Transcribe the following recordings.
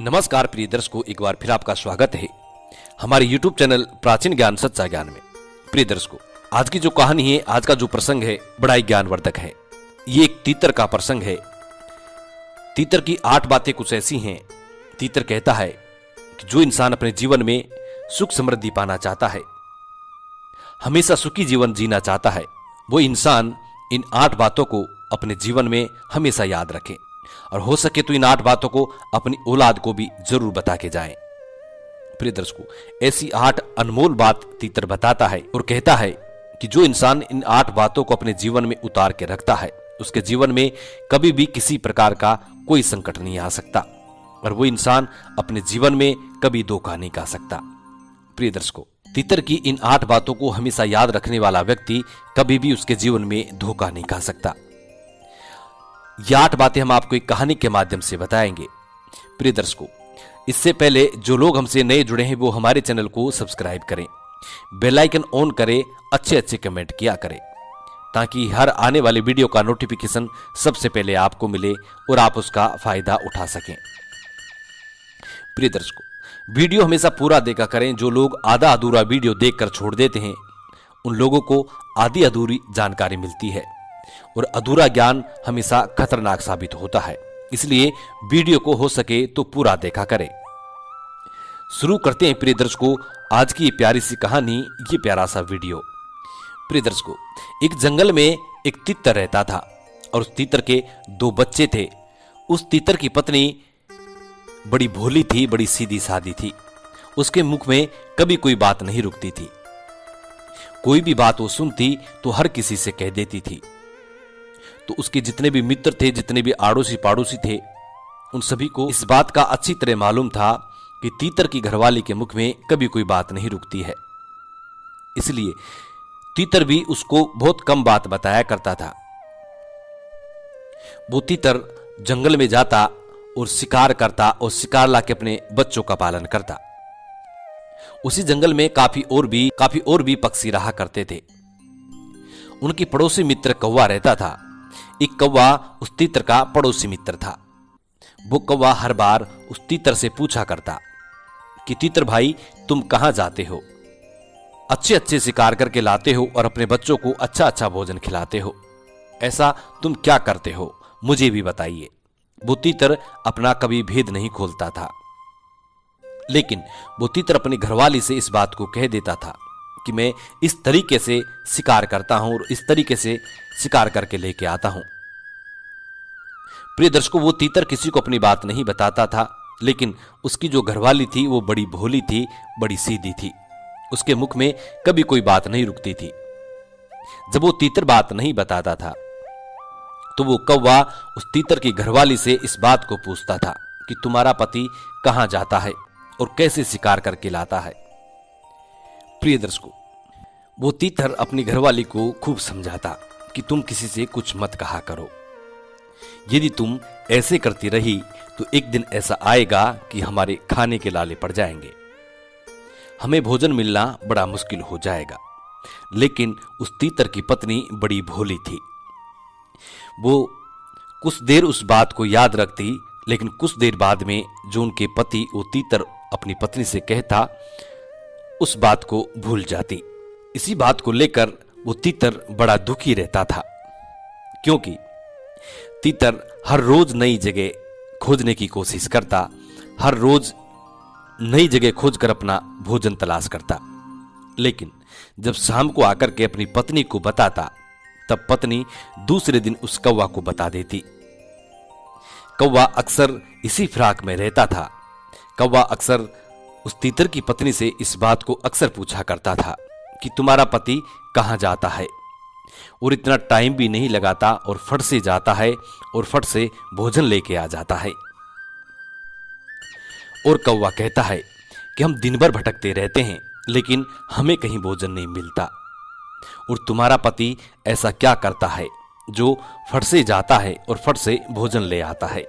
नमस्कार प्रिय दर्शकों, एक बार फिर आपका स्वागत है हमारे YouTube चैनल प्राचीन ज्ञान सच्चा ज्ञान में। प्रिय दर्शकों, आज की जो कहानी है, आज का जो प्रसंग है, बड़ा ही ज्ञानवर्धक है। ये एक तीतर का प्रसंग है। तीतर की 8 बातें कुछ ऐसी हैं। तीतर कहता है कि जो इंसान अपने जीवन में सुख समृद्धि पाना चाहता है, हमेशा सुखी जीवन जीना चाहता है, वो इंसान इन 8 बातों को अपने जीवन में हमेशा याद रखे और हो सके तो इन 8 बातों को अपनी औलाद को भी जरूर बता के जाएं। प्रिय दर्शकों, ऐसी 8 अनमोल बात तीतर बताता है और कहता है कि जो इंसान इन 8 बातों को अपने जीवन में उतार के रखता है, उसके जीवन में कभी भी किसी प्रकार का कोई संकट नहीं आ सकता और वो इंसान अपने जीवन में कभी धोखा नहीं खा सकता। प्रिय दर्शकों, तीतर की इन 8 बातों को हमेशा याद रखने वाला व्यक्ति कभी भी उसके जीवन में धोखा नहीं खा सकता। ये 8 बातें हम आपको एक कहानी के माध्यम से बताएंगे। प्रिय दर्शकों, इससे पहले जो लोग हमसे नए जुड़े हैं वो हमारे चैनल को सब्सक्राइब करें, बेल आइकन ऑन करें, अच्छे अच्छे कमेंट किया करें ताकि हर आने वाली वीडियो का नोटिफिकेशन सबसे पहले आपको मिले और आप उसका फायदा उठा सकें। प्रिय दर्शकों, वीडियो हमेशा पूरा देखा करें। जो लोग आधा अधूरा वीडियो देखकर छोड़ देते हैं, उन लोगों को आधी अधूरी जानकारी मिलती है और अधूरा ज्ञान हमेशा खतरनाक साबित होता है। इसलिए वीडियो को हो सके तो पूरा देखा करें। शुरू करते हैं प्रिय दर्शकों आज की ये प्यारी सी कहानी, ये प्यारा सा वीडियो। प्रिय दर्शकों, एक जंगल में एक तीतर रहता था और उस तीतर के 2 बच्चे थे। उस तीतर की पत्नी बड़ी भोली थी, बड़ी सीधी सादी थी। उसके मुख में कभी कोई बात नहीं रुकती थी। कोई भी बात वो सुनती तो हर किसी से कह देती थी। तो उसके जितने भी मित्र थे, जितने भी आड़ोसी पाड़ोसी थे, उन सभी को इस बात का अच्छी तरह मालूम था कि तीतर की घरवाली के मुख में कभी कोई बात नहीं रुकती है। इसलिए तीतर भी उसको बहुत कम बात बताया करता था। वो तीतर जंगल में जाता और शिकार करता और शिकार लाके अपने बच्चों का पालन करता। उसी जंगल में काफी और भी पक्षी रहा करते थे। उनकी पड़ोसी मित्र कौवा रहता था। एक कौवा उस तीतर का पड़ोसी मित्र था। वो कौवा हर बार उस तीतर से पूछा करता कि तीतर भाई, तुम कहां जाते हो? अच्छे अच्छे शिकार करके लाते हो और अपने बच्चों को अच्छा अच्छा भोजन खिलाते हो, ऐसा तुम क्या करते हो? मुझे भी बताइए। वो तीतर अपना कभी भेद नहीं खोलता था, लेकिन वो तीतर अपनी घरवाली से इस बात को कह देता था कि मैं इस तरीके से शिकार करता हूं और इस तरीके से शिकार करके लेके आता हूं। प्रिय दर्शकों, वो तीतर किसी को अपनी बात नहीं बताता था, लेकिन उसकी जो घरवाली थी वो बड़ी भोली थी, बड़ी सीधी थी। उसके मुख में कभी कोई बात नहीं रुकती थी। जब वो तीतर बात नहीं बताता था तो वो कौवा उस तीतर की घरवाली से इस बात को पूछता था कि तुम्हारा पति कहां जाता है और कैसे शिकार करके लाता है। प्रिय दर्शकों, वो तीतर अपनी घरवाली को खूब समझाता कि तुम किसी से कुछ मत कहा करो। यदि तुम ऐसे करती रही तो एक दिन ऐसा आएगा कि हमारे खाने के लाले पड़ जाएंगे, हमें भोजन मिलना बड़ा मुश्किल हो जाएगा। लेकिन उस तीतर की पत्नी बड़ी भोली थी। वो कुछ देर उस बात को याद रखती, लेकिन कुछ देर बाद में जो उनके पति वो तीतर अपनी पत्नी से कहता, उस बात को भूल जाती। इसी बात को लेकर वो तीतर बड़ा दुखी रहता था, क्योंकि तीतर हर रोज नई जगह खोजने की कोशिश करता, हर रोज नई जगह खोजकर अपना भोजन तलाश करता। लेकिन जब शाम को आकर के अपनी पत्नी को बताता, तब पत्नी दूसरे दिन उस कौवा को बता देती। कौवा अक्सर इसी फिराक में रहता था। कौवा अक्सर उस तीतर की पत्नी से इस बात को अक्सर पूछा करता था कि तुम्हारा पति कहां जाता है, और इतना टाइम भी नहीं लगाता और फट से जाता है और फट से भोजन लेके आ जाता है। और कौवा कहता है कि हम दिन भर भटकते रहते हैं, लेकिन हमें कहीं भोजन नहीं मिलता, और तुम्हारा पति ऐसा क्या करता है जो फट से जाता है और फट से भोजन ले आता है।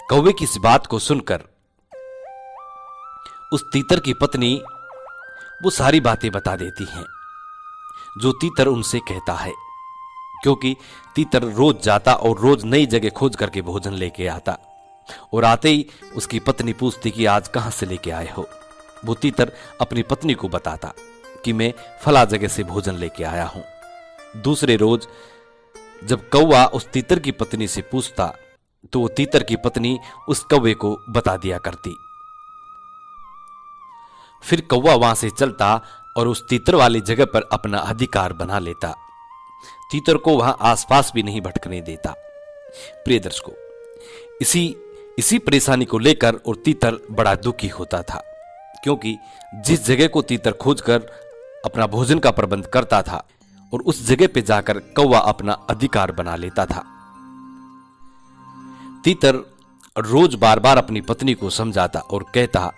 कौवे की इस बात को सुनकर उस तीतर की पत्नी वो सारी बातें बता देती हैं जो तीतर उनसे कहता है, क्योंकि तीतर रोज जाता और रोज नई जगह खोज करके भोजन लेके आता। और आते ही उसकी पत्नी पूछती कि आज कहां से लेके आए हो। वो तीतर अपनी पत्नी को बताता कि मैं फला जगह से भोजन लेके आया हूं। दूसरे रोज जब कौवा उस तीतर की पत्नी से पूछता तो वो तीतर की पत्नी उस कौवे को बता दिया करती। फिर कौवा वहां से चलता और उस तीतर वाली जगह पर अपना अधिकार बना लेता। तीतर को वहां आसपास भी नहीं भटकने देता। प्रिय दर्शकों, इसी परेशानी को लेकर और तीतर बड़ा दुखी होता था, क्योंकि जिस जगह को तीतर खोजकर अपना भोजन का प्रबंध करता था और उस जगह पे जाकर कौवा अपना अधिकार बना लेता था। तीतर रोज बार बार अपनी पत्नी को समझाता और कहता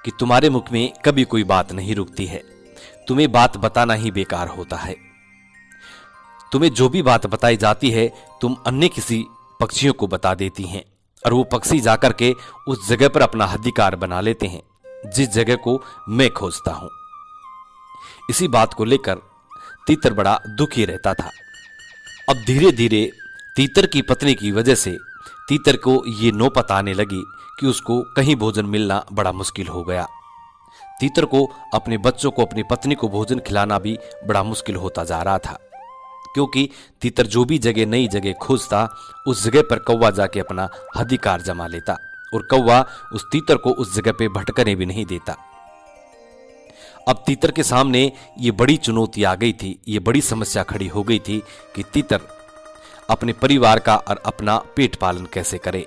कि तुम्हारे मुख में कभी कोई बात नहीं रुकती है, तुम्हें बात बताना ही बेकार होता है। तुम्हें जो भी बात बताई जाती है तुम अन्य किसी पक्षियों को बता देती हैं और वो पक्षी जाकर के उस जगह पर अपना अधिकार बना लेते हैं जिस जगह को मैं खोजता हूं। इसी बात को लेकर तीतर बड़ा दुखी रहता था। अब धीरे धीरे तीतर की पत्नी की वजह से तीतर को ये नौबत आने लगी कि उसको कहीं भोजन मिलना बड़ा मुश्किल हो गया। तीतर को अपने बच्चों को अपनी पत्नी को भोजन खिलाना भी बड़ा मुश्किल होता जा रहा था, क्योंकि तीतर जो भी जगह नई जगह खोजता उस जगह पर कौवा जाके अपना अधिकार जमा लेता और कौवा उस तीतर को उस जगह पे भटकने भी नहीं देता। अब तीतर के सामने ये बड़ी चुनौती आ गई थी, ये बड़ी समस्या खड़ी हो गई थी कि तीतर अपने परिवार का और अपना पेट पालन कैसे करे।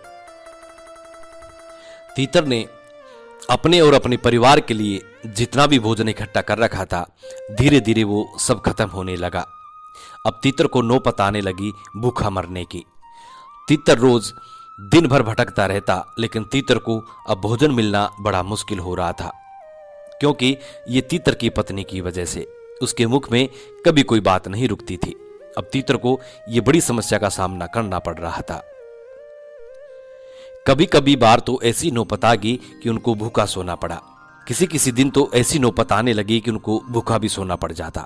तीतर ने अपने और अपने परिवार के लिए जितना भी भोजन इकट्ठा कर रखा था धीरे धीरे वो सब खत्म होने लगा। अब तीतर को नौबत आने लगी भूखा मरने की। तीतर रोज दिन भर भटकता रहता, लेकिन तीतर को अब भोजन मिलना बड़ा मुश्किल हो रहा था, क्योंकि ये तीतर की पत्नी की वजह से उसके मुख में कभी कोई बात नहीं रुकती थी। अब तीतर को ये बड़ी समस्या का सामना करना पड़ रहा था। कभी कभी बार तो ऐसी नौबत आ गई कि उनको भूखा सोना पड़ा। किसी किसी दिन तो ऐसी नौबत आने लगी कि उनको भूखा भी सोना पड़ जाता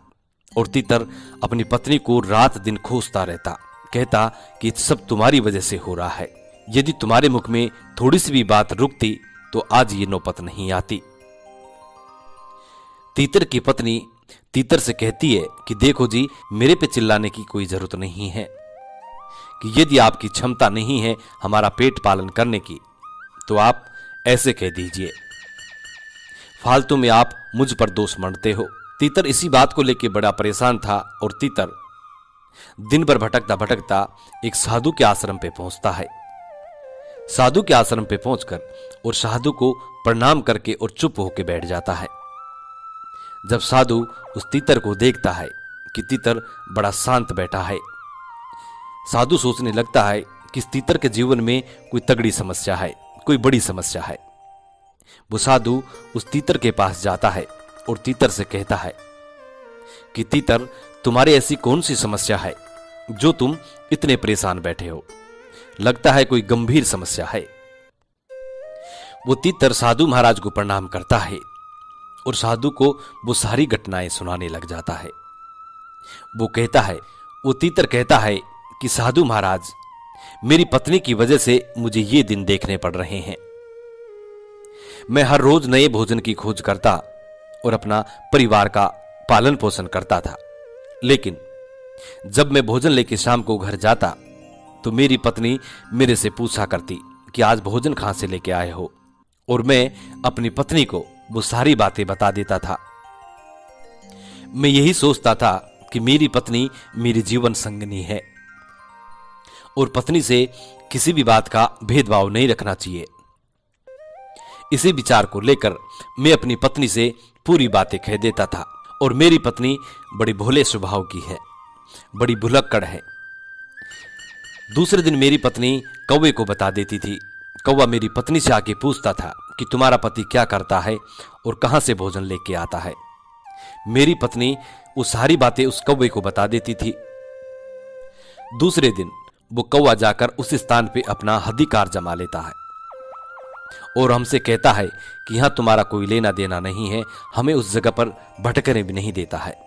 और तीतर अपनी पत्नी को रात दिन खोजता रहता, कहता कि सब तुम्हारी वजह से हो रहा है। यदि तुम्हारे मुख में थोड़ी सी भी बात रुकती तो आज ये नौबत नहीं आती। तीतर की पत्नी तीतर से कहती है कि देखो जी, मेरे पे चिल्लाने की कोई जरूरत नहीं है, कि यदि आपकी क्षमता नहीं है हमारा पेट पालन करने की तो आप ऐसे कह दीजिए, फालतू में आप मुझ पर दोष मढ़ते हो। तीतर इसी बात को लेकर बड़ा परेशान था और तीतर दिन भर भटकता भटकता एक साधु के आश्रम पे पहुंचता है। साधु के आश्रम पे पहुंचकर और साधु को प्रणाम करके और चुप होकर बैठ जाता है। जब साधु उस तीतर को देखता है कि तीतर बड़ा शांत बैठा है, साधु सोचने लगता है कि इस तीतर के जीवन में कोई तगड़ी समस्या है, कोई बड़ी समस्या है। वो साधु उस तीतर के पास जाता है और तीतर से कहता है कि तीतर, तुम्हारी ऐसी कौन सी समस्या है जो तुम इतने परेशान बैठे हो? लगता है कोई गंभीर समस्या है। वो तीतर साधु महाराज को प्रणाम करता है और साधु को वो सारी घटनाएं सुनाने लग जाता है। वो तीतर कहता है कि साधु महाराज, मेरी पत्नी की वजह से मुझे ये दिन देखने पड़ रहे हैं। मैं हर रोज नए भोजन की खोज करता और अपना परिवार का पालन पोषण करता था, लेकिन जब मैं भोजन लेके शाम को घर जाता तो मेरी पत्नी मेरे से पूछा करती कि आज भोजन कहां से लेके आए हो, और मैं अपनी पत्नी को वो सारी बातें बता देता था। मैं यही सोचता था कि मेरी पत्नी मेरी जीवन संगिनी है और पत्नी से किसी भी बात का भेदभाव नहीं रखना चाहिए। इसी विचार को लेकर मैं अपनी पत्नी से पूरी बातें कह देता था और मेरी पत्नी बड़ी भोले स्वभाव की है, बड़ी भुलक्कड़ है। दूसरे दिन मेरी पत्नी कौवे को बता देती थी। कौवा मेरी पत्नी से आके पूछता था कि तुम्हारा पति क्या करता है और कहां से भोजन लेके आता है। मेरी पत्नी वो सारी बातें उस कौवे को बता देती थी। दूसरे दिन वो कौवा जाकर उस स्थान पे अपना अधिकार जमा लेता है और हमसे कहता है कि यहां तुम्हारा कोई लेना देना नहीं है, हमें उस जगह पर भटकने भी नहीं देता है।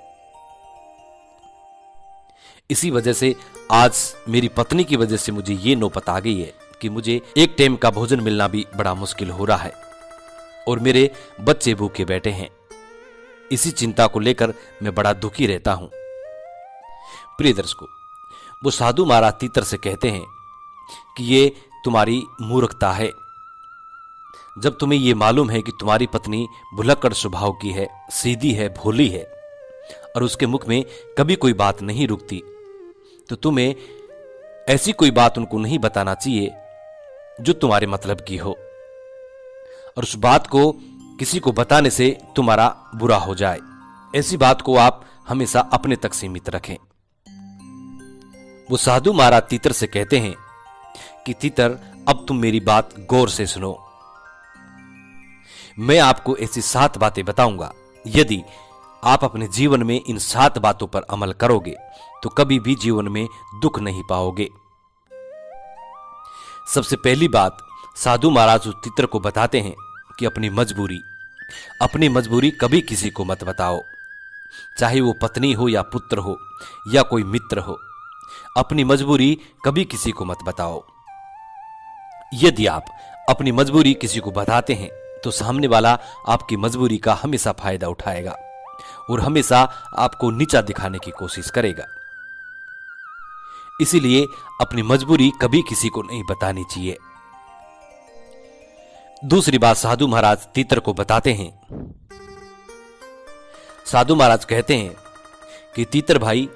इसी वजह से आज मेरी पत्नी की वजह से मुझे ये नौबत आ गई है कि मुझे एक टाइम का भोजन मिलना भी बड़ा मुश्किल हो रहा है और मेरे बच्चे भूखे बैठे हैं। इसी चिंता को लेकर मैं बड़ा दुखी रहता हूं। प्रिय दर्शकों, वो साधु महाराज तीतर से कहते हैं कि ये तुम्हारी मूर्खता है। जब तुम्हें ये मालूम है कि तुम्हारी पत्नी भुलक्कड़ स्वभाव की है, सीधी है, भोली है और उसके मुख में कभी कोई बात नहीं रुकती, तो तुम्हें ऐसी कोई बात उनको नहीं बताना चाहिए जो तुम्हारे मतलब की हो और उस बात को किसी को बताने से तुम्हारा बुरा हो जाए। ऐसी बात को आप हमेशा अपने तक सीमित रखें। वो साधु महाराज तीतर से कहते हैं कि तीतर, अब तुम मेरी बात गौर से सुनो। मैं आपको ऐसी 7 बातें बताऊंगा। यदि आप अपने जीवन में इन 7 बातों पर अमल करोगे तो कभी भी जीवन में दुख नहीं पाओगे। सबसे पहली बात, साधु महाराज उस तीतर को बताते हैं कि अपनी मजबूरी कभी किसी को मत बताओ, चाहे वो पत्नी हो या पुत्र हो या कोई मित्र हो। अपनी मजबूरी कभी किसी को मत बताओ। यदि आप अपनी मजबूरी किसी को बताते हैं तो सामने वाला आपकी मजबूरी का हमेशा फायदा उठाएगा और हमेशा आपको नीचा दिखाने की कोशिश करेगा। इसीलिए अपनी मजबूरी कभी किसी को नहीं बतानी चाहिए। दूसरी बात साधु महाराज तीतर को बताते हैं। साधु महाराज कहते हैं कि तीतर भाई,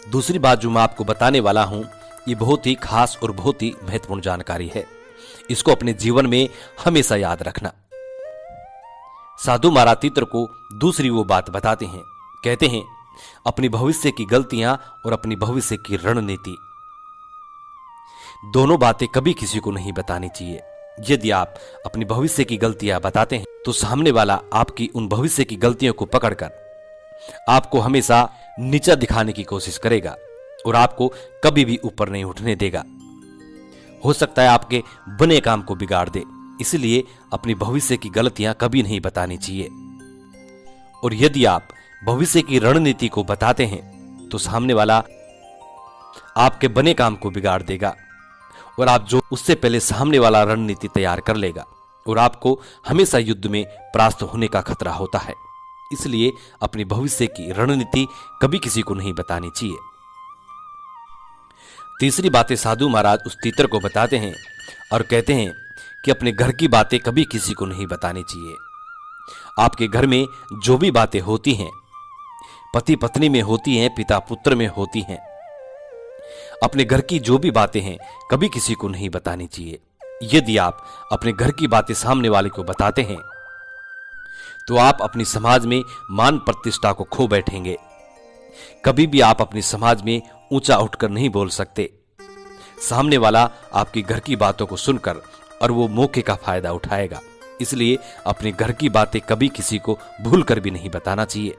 दूसरी बात जो मैं आपको बताने वाला हूं, ये बहुत ही खास और बहुत ही महत्वपूर्ण जानकारी है। इसको अपने जीवन में हमेशा याद रखना। साधु महाराज तीतर को दूसरी वो बात बताते हैं। कहते हैं, अपनी भविष्य की गलतियां और अपनी भविष्य की रणनीति, दोनों बातें कभी किसी को नहीं बतानी चाहिए। यदि आप अपनी भविष्य की गलतियां बताते हैं तो सामने वाला आपकी उन भविष्य की गलतियों को पकड़कर आपको हमेशा नीचा दिखाने की कोशिश करेगा और आपको कभी भी ऊपर नहीं उठने देगा। हो सकता है आपके बने काम को बिगाड़ दे। इसलिए अपनी भविष्य की गलतियां कभी नहीं बतानी चाहिए। और यदि आप भविष्य की रणनीति को बताते हैं तो सामने वाला आपके बने काम को बिगाड़ देगा और आप जो उससे पहले सामने वाला रणनीति तैयार कर लेगा और आपको हमेशा युद्ध में परास्त होने का खतरा होता है। इसलिए अपनी भविष्य की रणनीति कभी किसी को नहीं बतानी चाहिए। तीसरी बातें साधु महाराज उस तीतर को बताते हैं और कहते हैं कि अपने घर की बातें कभी किसी को नहीं बतानी चाहिए। आपके घर में जो भी बातें होती हैं, पति पत्नी में होती हैं, पिता पुत्र में होती हैं, अपने घर की जो भी बातें हैं कभी किसी को नहीं बतानी चाहिए। यदि आप अपने घर की बातें सामने वाले को बताते हैं तो आप अपनी समाज में मान प्रतिष्ठा को खो बैठेंगे। कभी भी आप अपनी समाज में ऊंचा उठकर नहीं बोल सकते। सामने वाला आपकी घर की बातों को सुनकर और वो मौके का फायदा उठाएगा। इसलिए अपने घर की बातें कभी किसी को भूलकर भी नहीं बताना चाहिए।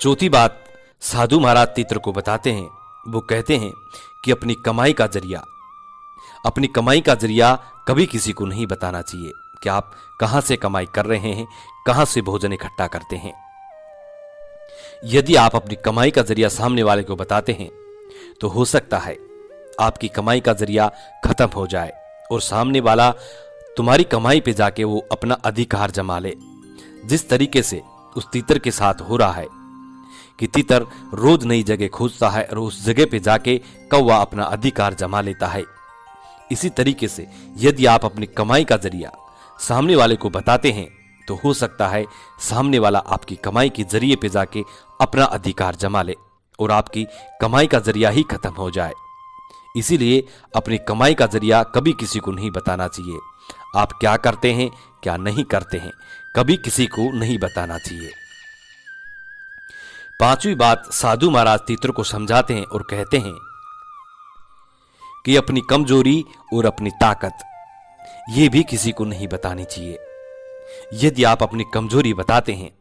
चौथी बात साधु महाराज तीतर को बताते हैं। वो कहते हैं कि अपनी कमाई का जरिया कभी किसी को नहीं बताना चाहिए कि आप कहां से कमाई कर रहे हैं, कहां से भोजन इकट्ठा करते हैं। यदि आप अपनी कमाई का जरिया सामने वाले को बताते हैं तो हो सकता है आपकी कमाई का जरिया खत्म हो जाए और सामने वाला तुम्हारी कमाई पे जाके वो अपना अधिकार जमा ले। जिस तरीके से उस तीतर के साथ हो रहा है कि तीतर रोज नई जगह खोजता है और उस जगह पे जाके कौवा अपना अधिकार जमा लेता है। इसी तरीके से यदि आप अपनी कमाई का जरिया सामने वाले को बताते हैं तो हो सकता है सामने वाला आपकी कमाई के जरिए पे जाके अपना अधिकार जमा ले और आपकी कमाई का जरिया ही खत्म हो जाए। इसीलिए अपनी कमाई का जरिया कभी किसी को नहीं बताना चाहिए। आप क्या करते हैं, क्या नहीं करते हैं, कभी किसी को नहीं बताना चाहिए। पांचवी बात साधु महाराज तीतर को समझाते हैं और कहते हैं कि अपनी कमजोरी और अपनी ताकत ये भी किसी को नहीं बतानी चाहिए। यदि आप अपनी कमजोरी बताते हैं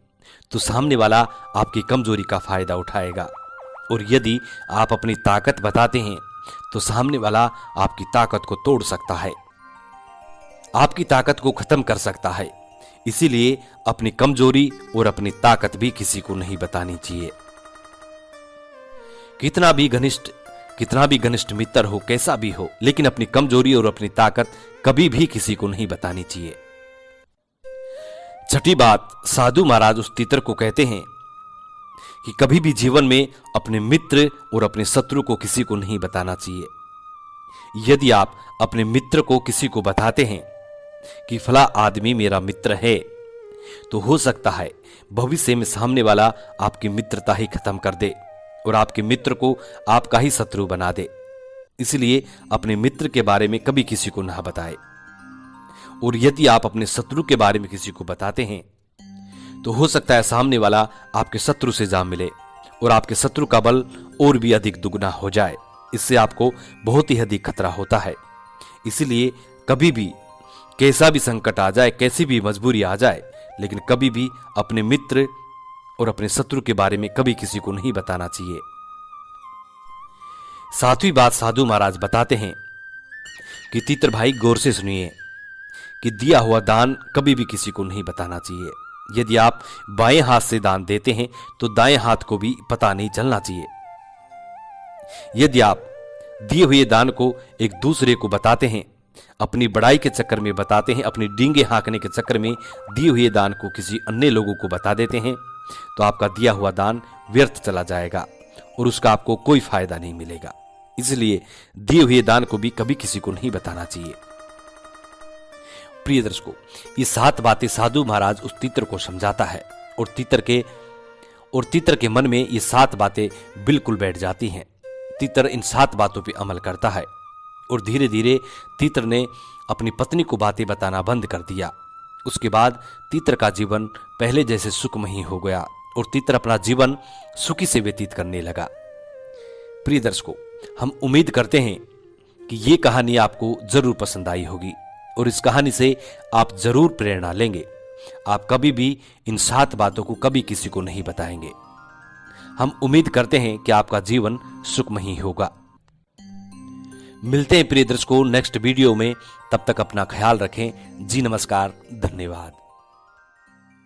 तो सामने वाला आपकी कमजोरी का फायदा उठाएगा और यदि आप अपनी ताकत बताते हैं तो सामने वाला आपकी ताकत को तोड़ सकता है, आपकी ताकत को खत्म कर सकता है। इसीलिए अपनी कमजोरी और अपनी ताकत भी किसी को नहीं बतानी चाहिए। कितना भी घनिष्ठ कितना भी घनिष्ठ मित्र हो, कैसा भी हो, लेकिन अपनी कमजोरी और अपनी ताकत कभी भी किसी को नहीं बतानी चाहिए। छठी बात, साधु महाराज उस तीतर को कहते हैं कि कभी भी जीवन में अपने मित्र और अपने शत्रु को किसी को नहीं बताना चाहिए। यदि आप अपने मित्र को किसी को बताते हैं कि फला आदमी मेरा मित्र है, तो हो सकता है भविष्य में सामने वाला आपकी मित्रता ही खत्म कर दे और आपके मित्र को आपका ही शत्रु बना दे। इसलिए अपने मित्र के बारे में कभी किसी को ना बताएं। और यदि आप अपने शत्रु के बारे में किसी को बताते हैं, तो हो सकता है सामने वाला आपके शत्रु से जा मिले और आपके शत्रु का बल और भी अधिक दुगना हो जाए। इससे आपको बहुत ही अधिक खतरा होता है। इसलिए कभी भी कैसा भी संकट आ जाए, कैसी भी मजबूरी आ जाए, लेकिन कभी भी अपने मित्र और अपने शत्रु के बारे में कभी किसी को नहीं बताना चाहिए। सातवीं बात, साधु महाराज बताते हैं कि तीतर भाई गौर से सुनिए कि दिया हुआ दान कभी भी किसी को नहीं बताना चाहिए। यदि आप बाएं हाथ से दान देते हैं तो दाएं हाथ को भी पता नहीं चलना चाहिए। यदि आप दिए हुए दान को एक दूसरे को बताते हैं, अपनी बड़ाई के चक्कर में बताते हैं, अपनी डींगे हाँकने के चक्कर में दिए हुए दान को किसी अन्य लोगों को बता देते हैं, तो आपका दिया हुआ दान व्यर्थ चला जाएगा और उसका आपको कोई फायदा नहीं मिलेगा। इसलिए दिए हुए दान को भी कभी किसी को नहीं बताना चाहिए। प्रिय दर्शकों, ये 7 बातें साधु महाराज उस तीतर को समझाता है और तीतर के मन में ये 7 बातें बिल्कुल बैठ जाती हैं। तीतर इन 7 बातों पर अमल करता है और धीरे धीरे तीतर ने अपनी पत्नी को बातें बताना बंद कर दिया। उसके बाद तीतर का जीवन पहले जैसे सुखमयी हो गया और तीतर अपना जीवन सुखी से व्यतीत करने लगा। प्रिय दर्शकों, हम उम्मीद करते हैं कि ये कहानी आपको जरूर पसंद आई होगी और इस कहानी से आप जरूर प्रेरणा लेंगे। आप कभी भी इन 7 बातों को कभी किसी को नहीं बताएंगे। हम उम्मीद करते हैं कि आपका जीवन सुखमयी होगा। मिलते हैं प्रिय दर्शकों नेक्स्ट वीडियो में। तब तक अपना ख्याल रखें। जी नमस्कार, धन्यवाद।